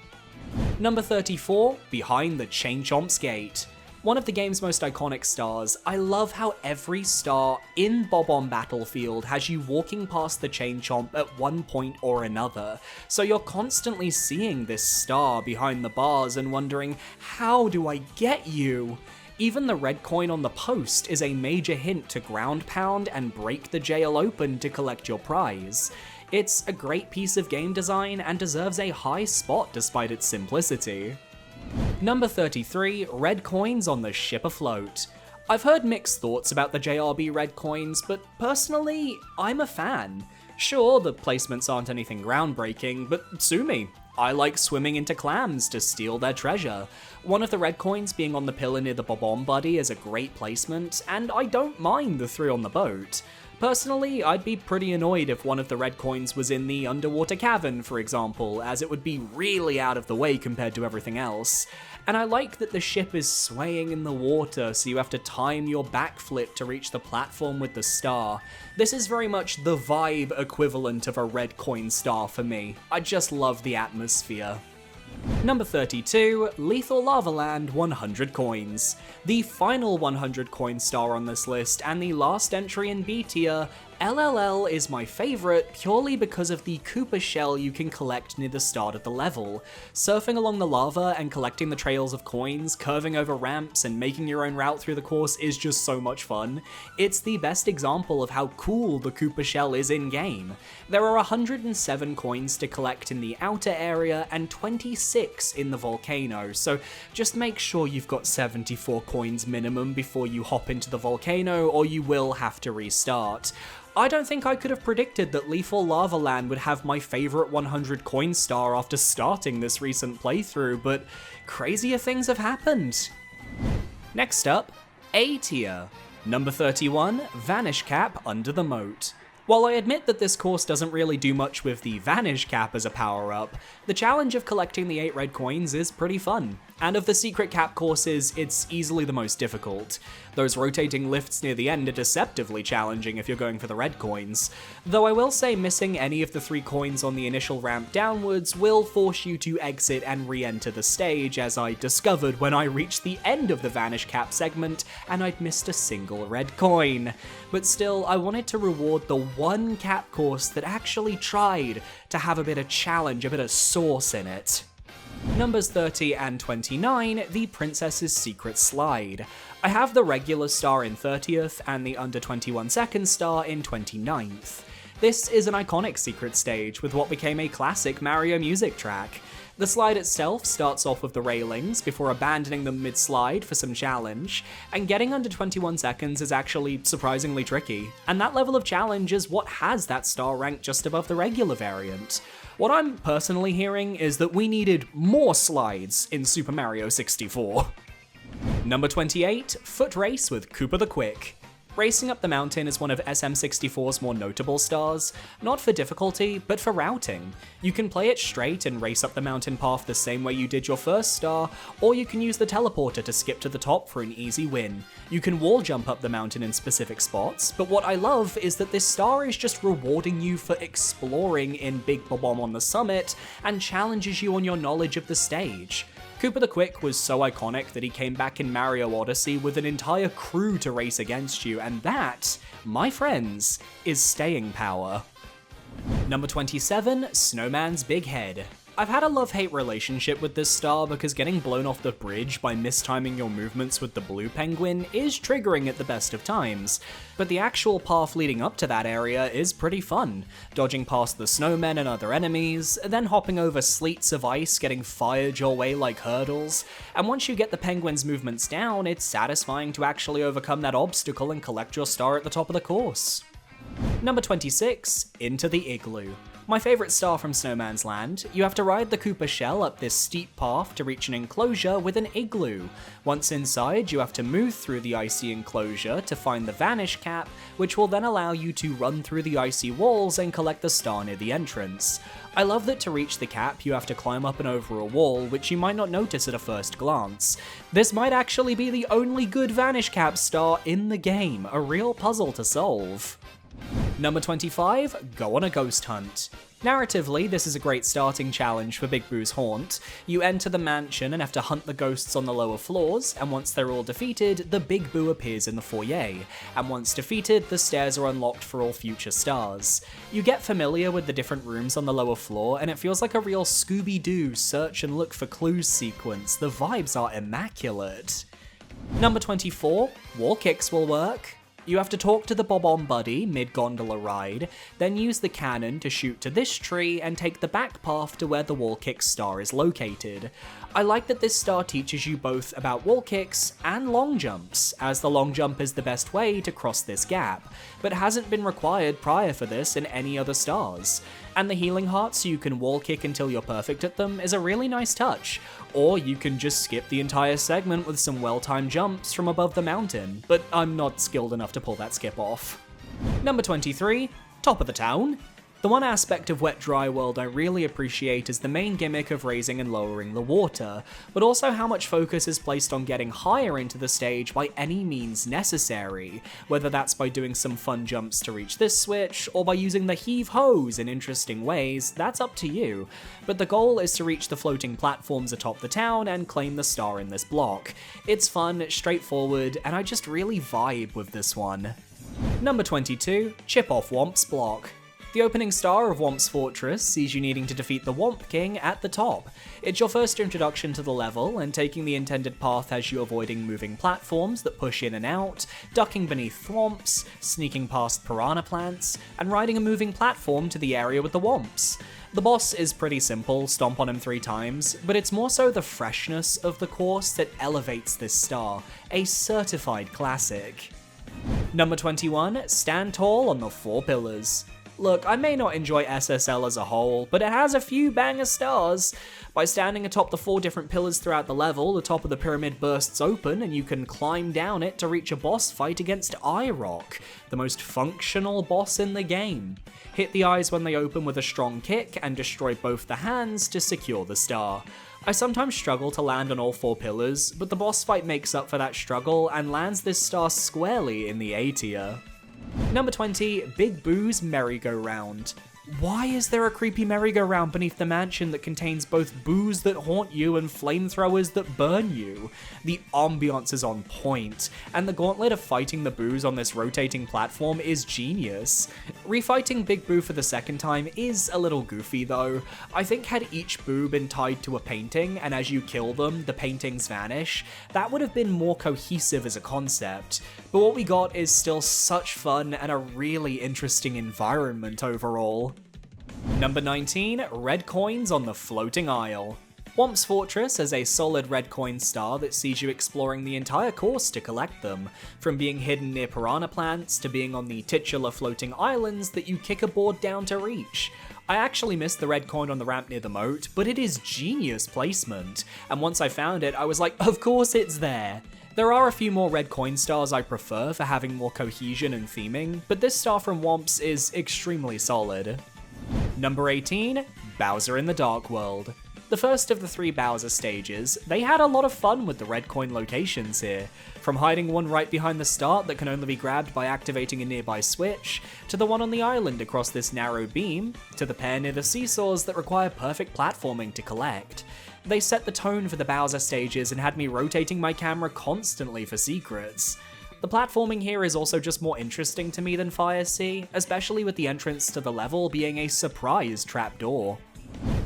Number 34, Behind the Chain Chomp's Gate. One of the game's most iconic stars, I love how every star in Bob-omb Battlefield has you walking past the Chain Chomp at one point or another, so you're constantly seeing this star behind the bars and wondering, how do I get you? Even the red coin on the post is a major hint to ground pound and break the jail open to collect your prize. It's a great piece of game design and deserves a high spot despite its simplicity. Number 33, Red Coins on the Ship Afloat. I've heard mixed thoughts about the JRB red coins, but personally, I'm a fan. Sure, the placements aren't anything groundbreaking, but sue me. I like swimming into clams to steal their treasure. One of the red coins being on the pillar near the Bob-omb buddy is a great placement, and I don't mind the 3 on the boat. Personally, I'd be pretty annoyed if one of the red coins was in the underwater cavern, for example, as it would be really out of the way compared to everything else. And I like that the ship is swaying in the water, so you have to time your backflip to reach the platform with the star. This is very much the vibe equivalent of a red coin star for me. I just love the atmosphere. Number 32, Lethal Lava Land 100 coins. The final 100 coin star on this list, and the last entry in B tier, LLL is my favourite purely because of the Koopa shell you can collect near the start of the level. Surfing along the lava and collecting the trails of coins, curving over ramps, and making your own route through the course is just so much fun. It's the best example of how cool the Koopa shell is in-game. There are 107 coins to collect in the outer area and 26 in the volcano, so just make sure you've got 74 coins minimum before you hop into the volcano, or you will have to restart. I don't think I could have predicted that Lethal Lava Land would have my favourite 100 coin star after starting this recent playthrough, but crazier things have happened. Next up, A tier. Number 31, Vanish Cap Under the Moat. While I admit that this course doesn't really do much with the Vanish Cap as a power-up, the challenge of collecting the 8 red coins is pretty fun. And of the secret cap courses, it's easily the most difficult. Those rotating lifts near the end are deceptively challenging if you're going for the red coins. Though I will say missing any of the 3 coins on the initial ramp downwards will force you to exit and re-enter the stage, as I discovered when I reached the end of the Vanish Cap segment and I'd missed a single red coin. But still, I wanted to reward the one cap course that actually tried to have a bit of challenge, a bit of sauce in it. Numbers 30 and 29, the Princess's Secret Slide. I have the regular star in 30th and the under 21 second star in 29th. This is an iconic secret stage with what became a classic Mario music track. The slide itself starts off with the railings before abandoning them mid-slide for some challenge, and getting under 21 seconds is actually surprisingly tricky, and that level of challenge is what has that star ranked just above the regular variant. What I'm personally hearing is that we needed more slides in Super Mario 64. Number 28, Foot Race with Koopa the Quick. Racing up the mountain is one of SM64's more notable stars, not for difficulty, but for routing. You can play it straight and race up the mountain path the same way you did your first star, or you can use the teleporter to skip to the top for an easy win. You can wall jump up the mountain in specific spots, but what I love is that this star is just rewarding you for exploring in Big Bob-omb on the summit, and challenges you on your knowledge of the stage. Koopa the Quick was so iconic that he came back in Mario Odyssey with an entire crew to race against you, and that, my friends, is staying power. Number 27, Snowman's Big Head. I've had a love-hate relationship with this star because getting blown off the bridge by mistiming your movements with the blue penguin is triggering at the best of times, but the actual path leading up to that area is pretty fun, dodging past the snowmen and other enemies, then hopping over sleets of ice getting fired your way like hurdles, and once you get the penguin's movements down, it's satisfying to actually overcome that obstacle and collect your star at the top of the course. Number 26, Into the Igloo. My favourite star from Snowman's Land, you have to ride the Koopa shell up this steep path to reach an enclosure with an igloo. Once inside, you have to move through the icy enclosure to find the vanish cap, which will then allow you to run through the icy walls and collect the star near the entrance. I love that to reach the cap, you have to climb up and over a wall, which you might not notice at a first glance. This might actually be the only good vanish cap star in the game, a real puzzle to solve. Number 25, go on a ghost hunt. Narratively, this is a great starting challenge for Big Boo's haunt. You enter the mansion and have to hunt the ghosts on the lower floors, and once they're all defeated, the Big Boo appears in the foyer, and once defeated, the stairs are unlocked for all future stars. You get familiar with the different rooms on the lower floor, and it feels like a real Scooby-Doo search and look for clues sequence. The vibes are immaculate. Number 24, wall kicks will work. You have to talk to the Bob-omb buddy mid-gondola ride, then use the cannon to shoot to this tree and take the back path to where the wall kick star is located. I like that this star teaches you both about wall kicks and long jumps, as the long jump is the best way to cross this gap, but hasn't been required prior for this in any other stars. And the healing heart so you can wall kick until you're perfect at them is a really nice touch, or you can just skip the entire segment with some well-timed jumps from above the mountain, but I'm not skilled enough to pull that skip off. Number 23, top of the town. The one aspect of Wet Dry World I really appreciate is the main gimmick of raising and lowering the water, but also how much focus is placed on getting higher into the stage by any means necessary, whether that's by doing some fun jumps to reach this switch, or by using the heave hose in interesting ways, that's up to you. But the goal is to reach the floating platforms atop the town and claim the star in this block. It's fun, straightforward, and I just really vibe with this one. Number 22, chip off Whomp's block. The opening star of Whomp's Fortress sees you needing to defeat the Whomp King at the top. It's your first introduction to the level, and taking the intended path has you avoiding moving platforms that push in and out, ducking beneath thwomps, sneaking past piranha plants, and riding a moving platform to the area with the Whomps. The boss is pretty simple, stomp on him 3 times, but it's more so the freshness of the course that elevates this star, a certified classic. Number 21, stand tall on the 4 pillars. Look, I may not enjoy SSL as a whole, but it has a few banger stars. By standing atop the 4 different pillars throughout the level, the top of the pyramid bursts open and you can climb down it to reach a boss fight against Rock, the most functional boss in the game. Hit the eyes when they open with a strong kick and destroy both the hands to secure the star. I sometimes struggle to land on all 4 pillars, but the boss fight makes up for that struggle and lands this star squarely in the A tier. Number 20, Big Boo's merry-go-round. Why is there a creepy merry-go-round beneath the mansion that contains both boos that haunt you and flamethrowers that burn you? The ambiance is on point, and the gauntlet of fighting the boos on this rotating platform is genius. Refighting Big Boo for the second time is a little goofy though. I think had each boo been tied to a painting, and as you kill them, the paintings vanish, that would have been more cohesive as a concept. But what we got is still such fun and a really interesting environment overall. Number 19, red coins on the floating isle. Whomp's Fortress has a solid red coin star that sees you exploring the entire course to collect them, from being hidden near piranha plants to being on the titular floating islands that you kick a board down to reach. I actually missed the red coin on the ramp near the moat, but it is genius placement, and once I found it I was like, of course it's there! There are a few more red coin stars I prefer for having more cohesion and theming, but this star from Whomp's is extremely solid. Number 18, Bowser in the Dark World. The first of the 3 Bowser stages, they had a lot of fun with the red coin locations here, from hiding one right behind the start that can only be grabbed by activating a nearby switch, to the one on the island across this narrow beam, to the pair near the seesaws that require perfect platforming to collect. They set the tone for the Bowser stages and had me rotating my camera constantly for secrets. The platforming here is also just more interesting to me than Fire Sea, especially with the entrance to the level being a surprise trapdoor.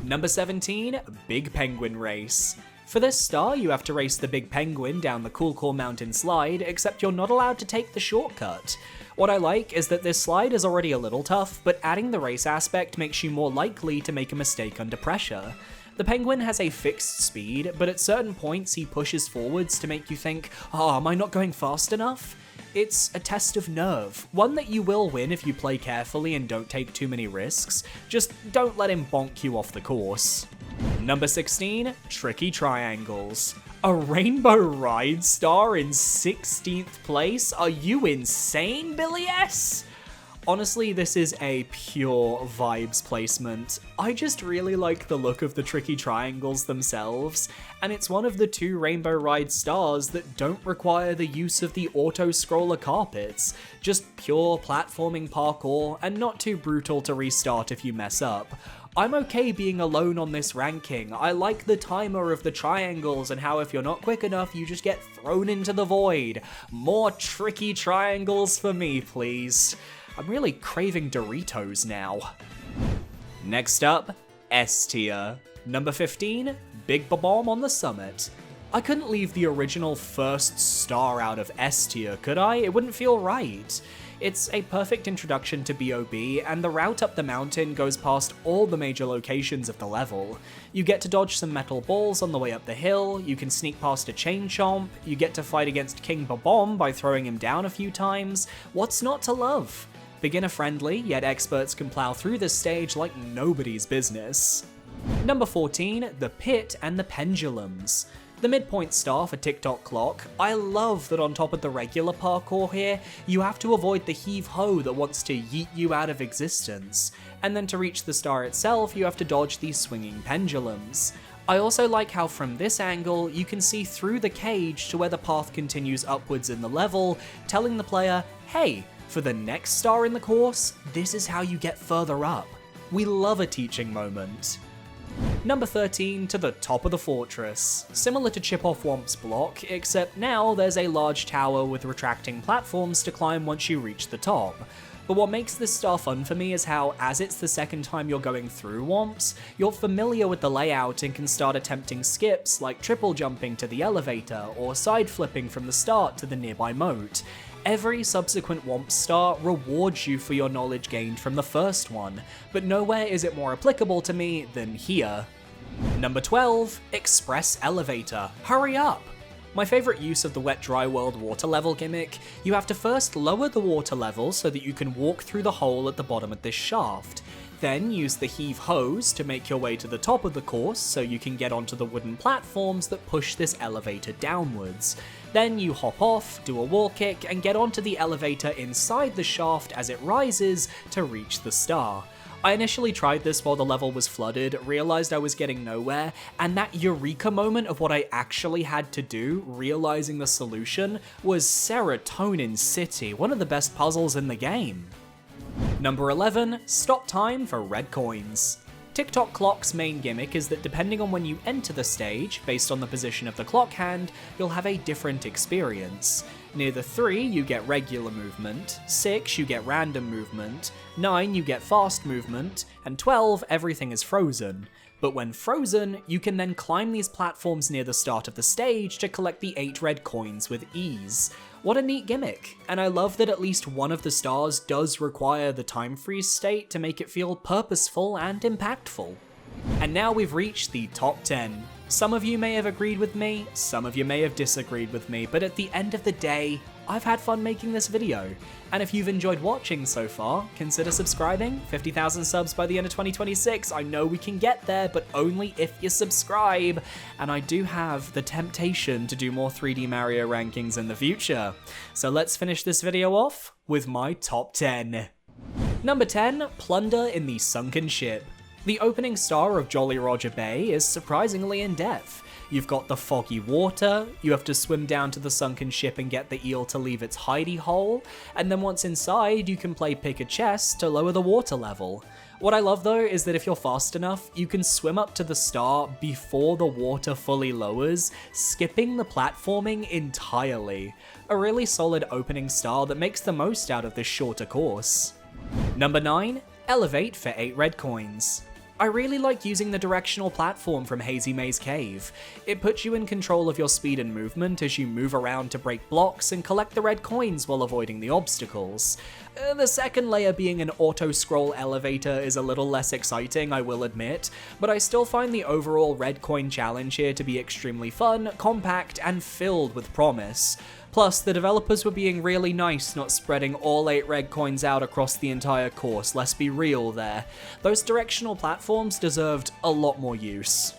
Number 17, Big Penguin Race. For this star, you have to race the Big Penguin down the Cool Mountain slide, except you're not allowed to take the shortcut. What I like is that this slide is already a little tough, but adding the race aspect makes you more likely to make a mistake under pressure. The penguin has a fixed speed, but at certain points he pushes forwards to make you think, am I not going fast enough? It's a test of nerve, one that you will win if you play carefully and don't take too many risks, just don't let him bonk you off the course. Number 16, Tricky Triangles. A Rainbow Ride star in 16th place? Are you insane, Billy S? Honestly, this is a pure vibes placement. I just really like the look of the Tricky Triangles themselves, and it's one of the 2 Rainbow Ride stars that don't require the use of the auto-scroller carpets, just pure platforming parkour and not too brutal to restart if you mess up. I'm okay being alone on this ranking. I like the timer of the triangles and how if you're not quick enough, you just get thrown into the void. More Tricky Triangles for me, please. I'm really craving Doritos now. Next up, S tier. Number 15, Big Bomb on the Summit. I couldn't leave the original first star out of S tier, could I? It wouldn't feel right. It's a perfect introduction to BOB, and the route up the mountain goes past all the major locations of the level. You get to dodge some metal balls on the way up the hill, you can sneak past a chain chomp, you get to fight against King Bomb by throwing him down a few times. What's not to love? Beginner friendly, yet experts can plow through this stage like nobody's business. Number 14, The Pit and the Pendulums. The midpoint star for TikTok Clock. I love that on top of the regular parkour here, you have to avoid the heave-ho that wants to yeet you out of existence, and then to reach the star itself, you have to dodge these swinging pendulums. I also like how from this angle, you can see through the cage to where the path continues upwards in the level, telling the player, hey, for the next star in the course, this is how you get further up. We love a teaching moment. Number 13, To the Top of the Fortress. Similar to Chip Off Womp's block, except now there's a large tower with retracting platforms to climb once you reach the top. But what makes this star fun for me is how, as it's the second time you're going through Womps, you're familiar with the layout and can start attempting skips like triple jumping to the elevator or side flipping from the start to the nearby moat. Every subsequent Womp star rewards you for your knowledge gained from the first one, but nowhere is it more applicable to me than here. Number 12, Express Elevator. Hurry up! My favourite use of the Wet Dry World water level gimmick, you have to first lower the water level so that you can walk through the hole at the bottom of this shaft. Then use the heave hose to make your way to the top of the course so you can get onto the wooden platforms that push this elevator downwards. Then you hop off, do a wall kick, and get onto the elevator inside the shaft as it rises to reach the star. I initially tried this while the level was flooded, realized I was getting nowhere, and that eureka moment of what I actually had to do, realizing the solution, was Serotonin City, one of the best puzzles in the game. Number 11, Stop Time for Red Coins. TikTok Clock's main gimmick is that depending on when you enter the stage, based on the position of the clock hand, you'll have a different experience. Near the 3, you get regular movement, 6, you get random movement, 9, you get fast movement, and 12, everything is frozen. But when frozen, you can then climb these platforms near the start of the stage to collect the 8 red coins with ease. What a neat gimmick, and I love that at least one of the stars does require the time freeze state to make it feel purposeful and impactful. And now we've reached the top 10. Some of you may have agreed with me, some of you may have disagreed with me, but at the end of the day, I've had fun making this video. And if you've enjoyed watching so far, consider subscribing. 50,000 subs by the end of 2026. I know we can get there, but only if you subscribe. And I do have the temptation to do more 3D Mario rankings in the future. So let's finish this video off with my top 10. Number 10, Plunder in the Sunken Ship. The opening star of Jolly Roger Bay is surprisingly in-depth. You've got the foggy water, you have to swim down to the sunken ship and get the eel to leave its hidey hole, and then once inside you can play pick a chest to lower the water level. What I love though is that if you're fast enough, you can swim up to the star before the water fully lowers, skipping the platforming entirely. A really solid opening star that makes the most out of this shorter course. Number 9, Elevate for 8 red coins. I really like using the directional platform from Hazy Maze Cave. It puts you in control of your speed and movement as you move around to break blocks and collect the red coins while avoiding the obstacles. The second layer being an auto-scroll elevator is a little less exciting, I will admit, but I still find the overall red coin challenge here to be extremely fun, compact, and filled with promise. Plus, the developers were being really nice not spreading all 8 red coins out across the entire course, let's be real there. Those directional platforms deserved a lot more use.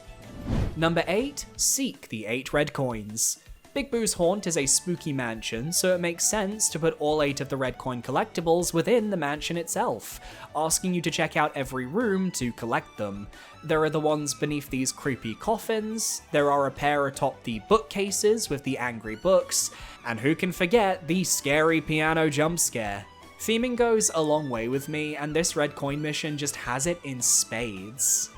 Number 8, seek the 8 red coins. Big Boo's Haunt is a spooky mansion, so it makes sense to put all 8 of the red coin collectibles within the mansion itself, asking you to check out every room to collect them. There are the ones beneath these creepy coffins, there are a pair atop the bookcases with the angry books, and who can forget the scary piano jump scare. Theming goes a long way with me, and this red coin mission just has it in spades.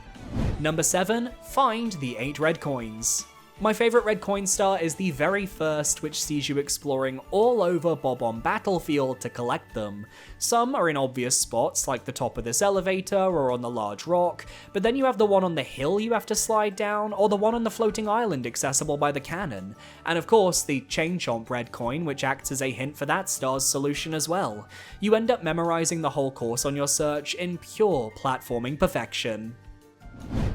Number 7, find the 8 red coins. My favourite red coin star is the very first, which sees you exploring all over Bob-omb Battlefield to collect them. Some are in obvious spots like the top of this elevator or on the large rock, but then you have the one on the hill you have to slide down, or the one on the floating island accessible by the cannon. And of course the Chain Chomp red coin, which acts as a hint for that star's solution as well. You end up memorising the whole course on your search in pure platforming perfection.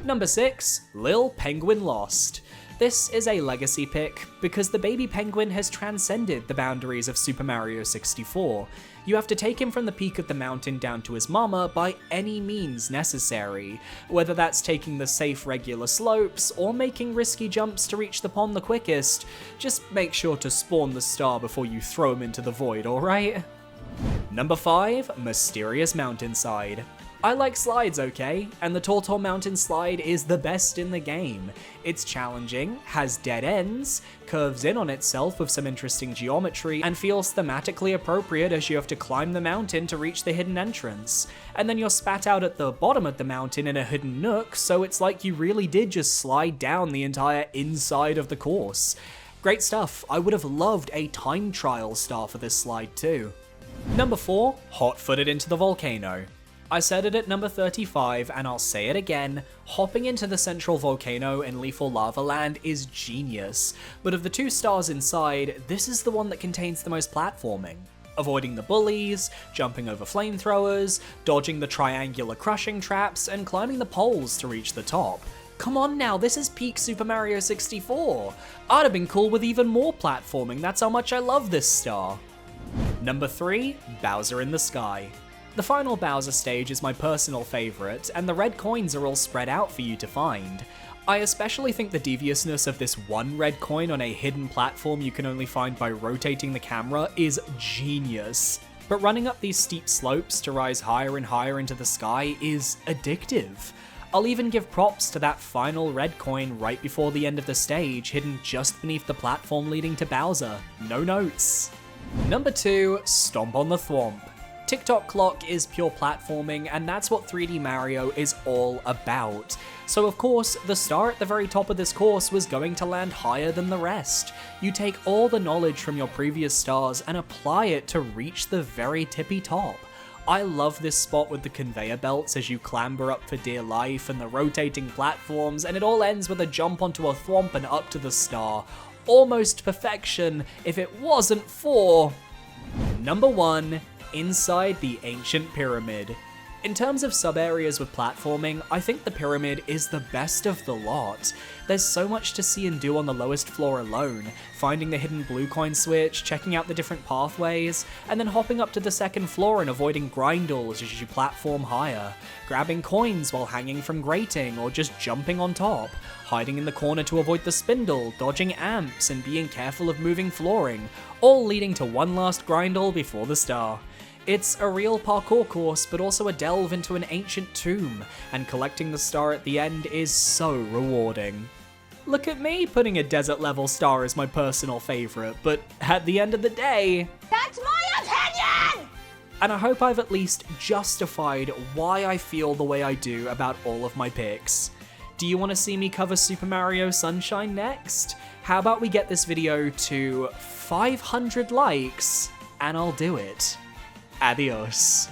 Number 6, Lil Penguin Lost. This is a legacy pick, because the baby penguin has transcended the boundaries of Super Mario 64. You have to take him from the peak of the mountain down to his mama by any means necessary, whether that's taking the safe regular slopes or making risky jumps to reach the pond the quickest. Just make sure to spawn the star before you throw him into the void, alright? Number 5, Mysterious Mountainside. I like slides, okay? And the Tortor Mountain slide is the best in the game. It's challenging, has dead ends, curves in on itself with some interesting geometry, and feels thematically appropriate as you have to climb the mountain to reach the hidden entrance. And then you're spat out at the bottom of the mountain in a hidden nook, so it's like you really did just slide down the entire inside of the course. Great stuff. I would have loved a time trial star for this slide too. Number 4, hot-footed into the volcano. I said it at number 35, and I'll say it again, hopping into the central volcano in Lethal Lava Land is genius, but of the 2 stars inside, this is the one that contains the most platforming. Avoiding the bullies, jumping over flamethrowers, dodging the triangular crushing traps, and climbing the poles to reach the top. Come on now, this is peak Super Mario 64! I'd have been cool with even more platforming, that's how much I love this star. Number 3, Bowser in the Sky. The final Bowser stage is my personal favourite, and the red coins are all spread out for you to find. I especially think the deviousness of this one red coin on a hidden platform you can only find by rotating the camera is genius. But running up these steep slopes to rise higher and higher into the sky is addictive. I'll even give props to that final red coin right before the end of the stage, hidden just beneath the platform leading to Bowser. No notes. Number 2, Stomp on the Thwomp. Tick-Tock Clock is pure platforming, and that's what 3D Mario is all about. So of course, the star at the very top of this course was going to land higher than the rest. You take all the knowledge from your previous stars and apply it to reach the very tippy top. I love this spot with the conveyor belts as you clamber up for dear life and the rotating platforms, and it all ends with a jump onto a thwomp and up to the star. Almost perfection if it wasn't for... Number 1, inside the Ancient Pyramid. In terms of sub-areas with platforming, I think the pyramid is the best of the lot. There's so much to see and do on the lowest floor alone, finding the hidden blue coin switch, checking out the different pathways, and then hopping up to the second floor and avoiding grindles as you platform higher, grabbing coins while hanging from grating or just jumping on top, hiding in the corner to avoid the spindle, dodging amps, and being careful of moving flooring, all leading to one last grindle before the star. It's a real parkour course, but also a delve into an ancient tomb, and collecting the star at the end is so rewarding. Look at me putting a desert level star as my personal favourite, but at the end of the day... That's my opinion! And I hope I've at least justified why I feel the way I do about all of my picks. Do you want to see me cover Super Mario Sunshine next? How about we get this video to 500 likes, and I'll do it. Adios.